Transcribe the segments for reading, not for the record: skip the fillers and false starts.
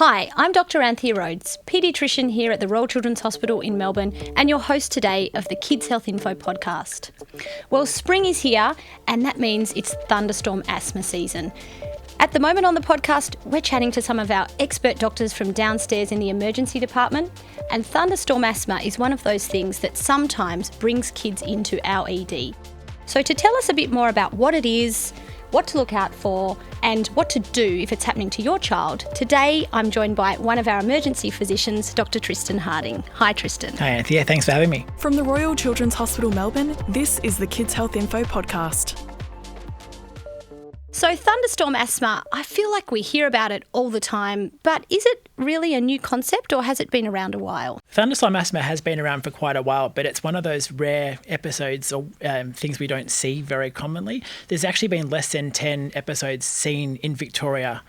Hi, I'm Dr Anthea Rhodes, paediatrician here at the Royal Children's Hospital in Melbourne and your host today of the Kids Health Info podcast. Well, spring is here and that means it's thunderstorm asthma season. At the moment on the podcast, we're chatting to some of our expert doctors from downstairs in the emergency department, and thunderstorm asthma is one of those things that sometimes brings kids into our ED. So to tell us a bit more about what it is, what to look out for, and what to do if it's happening to your child, today I'm joined by one of our emergency physicians, Dr Tristan Harding. Hi Tristan. Hi Anthea, thanks for having me. From the Royal Children's Hospital Melbourne, this is the Kids Health Info podcast. So thunderstorm asthma, I feel like we hear about it all the time, but is it really a new concept or has it been around a while? Thunderstorm asthma has been around for quite a while, but it's one of those rare episodes or things we don't see very commonly. There's actually been less than 10 episodes seen in Victoria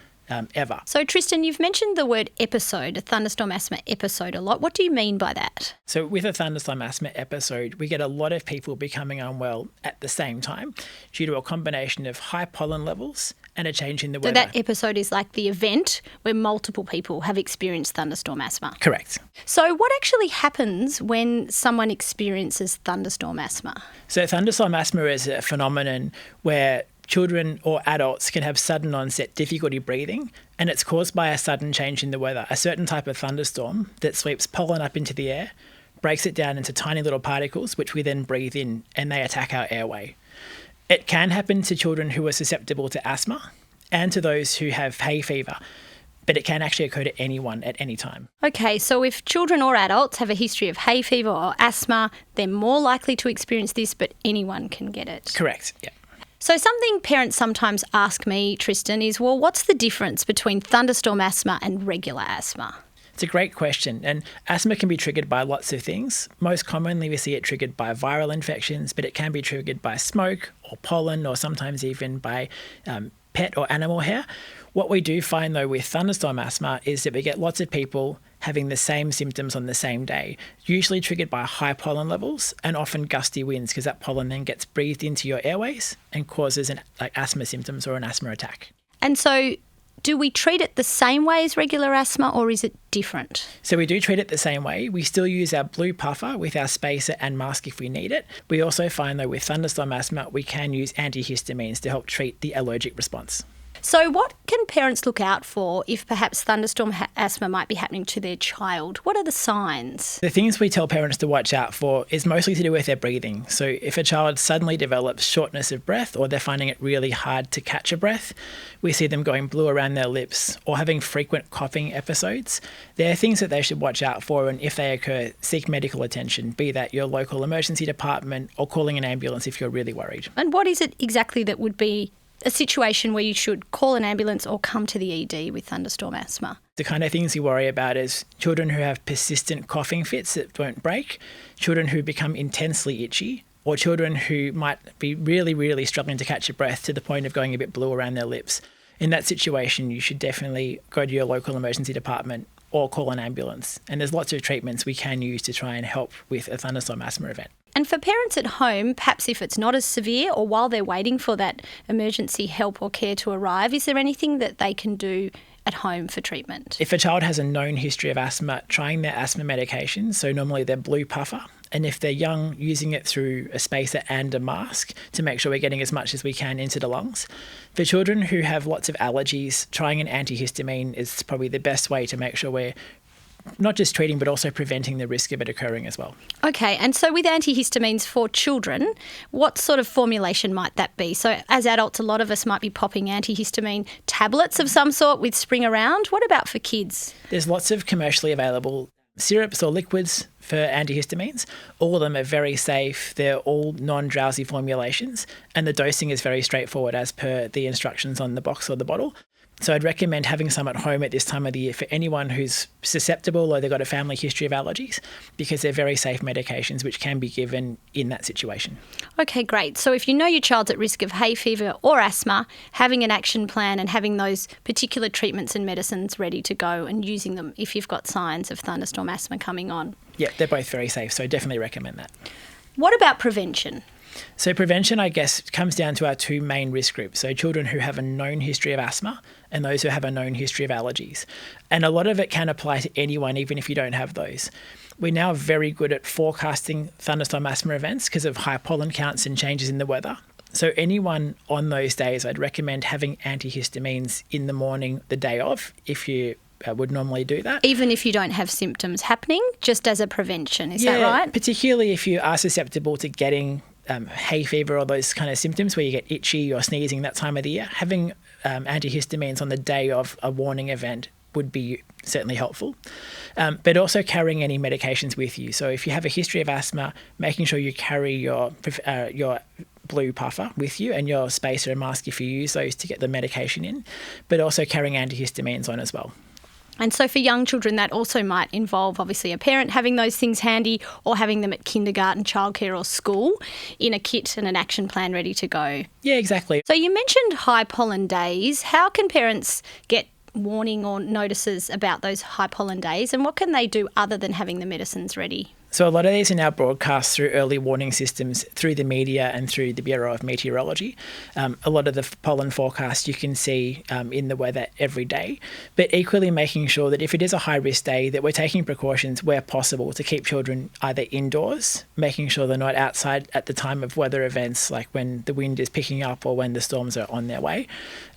ever. So Tristan, you've mentioned the word episode, a thunderstorm asthma episode a lot. What do you mean by that? So with a thunderstorm asthma episode, we get a lot of people becoming unwell at the same time due to a combination of high pollen levels and a change in the weather. So that episode is like the event where multiple people have experienced thunderstorm asthma. Correct. So what actually happens when someone experiences thunderstorm asthma? So thunderstorm asthma is a phenomenon where children or adults can have sudden onset difficulty breathing, and it's caused by a sudden change in the weather, a certain type of thunderstorm that sweeps pollen up into the air, breaks it down into tiny little particles, which we then breathe in, and they attack our airway. It can happen to children who are susceptible to asthma and to those who have hay fever, but it can actually occur to anyone at any time. Okay, so if children or adults have a history of hay fever or asthma, they're more likely to experience this, but anyone can get it. Correct, yeah. So something parents sometimes ask me, Tristan, is, well, what's the difference between thunderstorm asthma and regular asthma? It's a great question, and asthma can be triggered by lots of things. Most commonly we see it triggered by viral infections, but it can be triggered by smoke or pollen or sometimes even by pet or animal hair. What we do find though with thunderstorm asthma is that we get lots of people having the same symptoms on the same day, usually triggered by high pollen levels and often gusty winds because that pollen then gets breathed into your airways and causes asthma symptoms or an asthma attack. And so do we treat it the same way as regular asthma or is it different? So we do treat it the same way. We still use our blue puffer with our spacer and mask if we need it. We also find though with thunderstorm asthma, we can use antihistamines to help treat the allergic response. So what can parents look out for if perhaps thunderstorm asthma might be happening to their child? What are the signs? The things we tell parents to watch out for is mostly to do with their breathing. So if a child suddenly develops shortness of breath or they're finding it really hard to catch a breath, we see them going blue around their lips or having frequent coughing episodes. They're things that they should watch out for, and if they occur, seek medical attention, be that your local emergency department or calling an ambulance if you're really worried. And what is it exactly that would be a situation where you should call an ambulance or come to the ED with thunderstorm asthma? The kind of things you worry about is children who have persistent coughing fits that won't break, children who become intensely itchy, or children who might be really, really struggling to catch a breath to the point of going a bit blue around their lips. In that situation, you should definitely go to your local emergency department or call an ambulance. And there's lots of treatments we can use to try and help with a thunderstorm asthma event. And for parents at home, perhaps if it's not as severe or while they're waiting for that emergency help or care to arrive, is there anything that they can do at home for treatment? If a child has a known history of asthma, trying their asthma medication, so normally their blue puffer, and if they're young, using it through a spacer and a mask to make sure we're getting as much as we can into the lungs. For children who have lots of allergies, trying an antihistamine is probably the best way to make sure we're not just treating but also preventing the risk of it occurring as well. Okay, and so with antihistamines for children, what sort of formulation might that be? So as adults, a lot of us might be popping antihistamine tablets of some sort with spring around. What about for kids? There's lots of commercially available syrups or liquids for antihistamines. All of them are very safe. They're all non-drowsy formulations, and the dosing is very straightforward as per the instructions on the box or the bottle. So I'd recommend having some at home at this time of the year for anyone who's susceptible or they've got a family history of allergies, because they're very safe medications which can be given in that situation. Okay, great. So if you know your child's at risk of hay fever or asthma, having an action plan and having those particular treatments and medicines ready to go and using them if you've got signs of thunderstorm asthma coming on. Yeah, they're both very safe, so definitely recommend that. What about prevention? So prevention, I guess, comes down to our two main risk groups. So children who have a known history of asthma and those who have a known history of allergies. And a lot of it can apply to anyone, even if you don't have those. We're now very good at forecasting thunderstorm asthma events because of high pollen counts and changes in the weather. So anyone on those days, I'd recommend having antihistamines in the morning the day of, if you would normally do that. Even if you don't have symptoms happening, just as a prevention, is that right? Particularly if you are susceptible to getting hay fever or those kind of symptoms where you get itchy or sneezing that time of the year, having antihistamines on the day of a warning event would be certainly helpful. But also carrying any medications with you. So if you have a history of asthma, making sure you carry your blue puffer with you and your spacer and mask if you use those to get the medication in, but also carrying antihistamines on as well. And so for young children, that also might involve obviously a parent having those things handy or having them at kindergarten, childcare or school in a kit and an action plan ready to go. Yeah, exactly. So you mentioned high pollen days. How can parents get warning or notices about those high pollen days, and what can they do other than having the medicines ready? So a lot of these are now broadcast through early warning systems, through the media and through the Bureau of Meteorology. A lot of the pollen forecasts you can see in the weather every day, but equally making sure that if it is a high-risk day, that we're taking precautions where possible to keep children either indoors, making sure they're not outside at the time of weather events like when the wind is picking up or when the storms are on their way,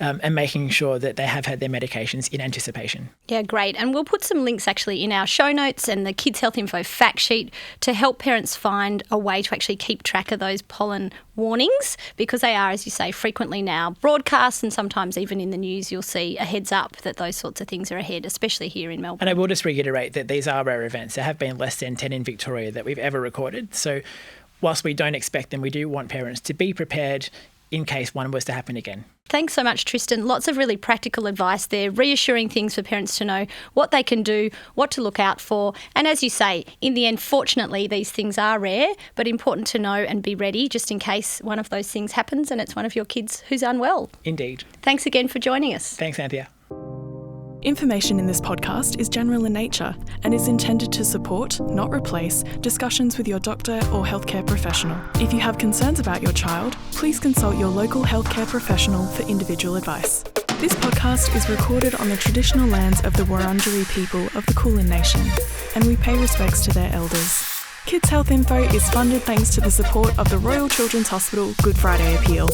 and making sure that they have had their medications in anticipation. Yeah, great. And we'll put some links actually in our show notes and the Kids Health Info fact sheet to help parents find a way to actually keep track of those pollen warnings, because they are, as you say, frequently now broadcast, and sometimes even in the news you'll see a heads up that those sorts of things are ahead, especially here in Melbourne. And I will just reiterate that these are rare events. There have been less than 10 in Victoria that we've ever recorded. So whilst we don't expect them, we do want parents to be prepared in case one was to happen again. Thanks so much, Tristan. Lots of really practical advice there, reassuring things for parents to know what they can do, what to look out for. And as you say, in the end, fortunately, these things are rare, but important to know and be ready just in case one of those things happens and it's one of your kids who's unwell. Indeed. Thanks again for joining us. Thanks, Anthea. Information in this podcast is general in nature and is intended to support, not replace, discussions with your doctor or healthcare professional. If you have concerns about your child, please consult your local healthcare professional for individual advice. This podcast is recorded on the traditional lands of the Wurundjeri people of the Kulin Nation, and we pay respects to their elders. Kids Health Info is funded thanks to the support of the Royal Children's Hospital Good Friday Appeal.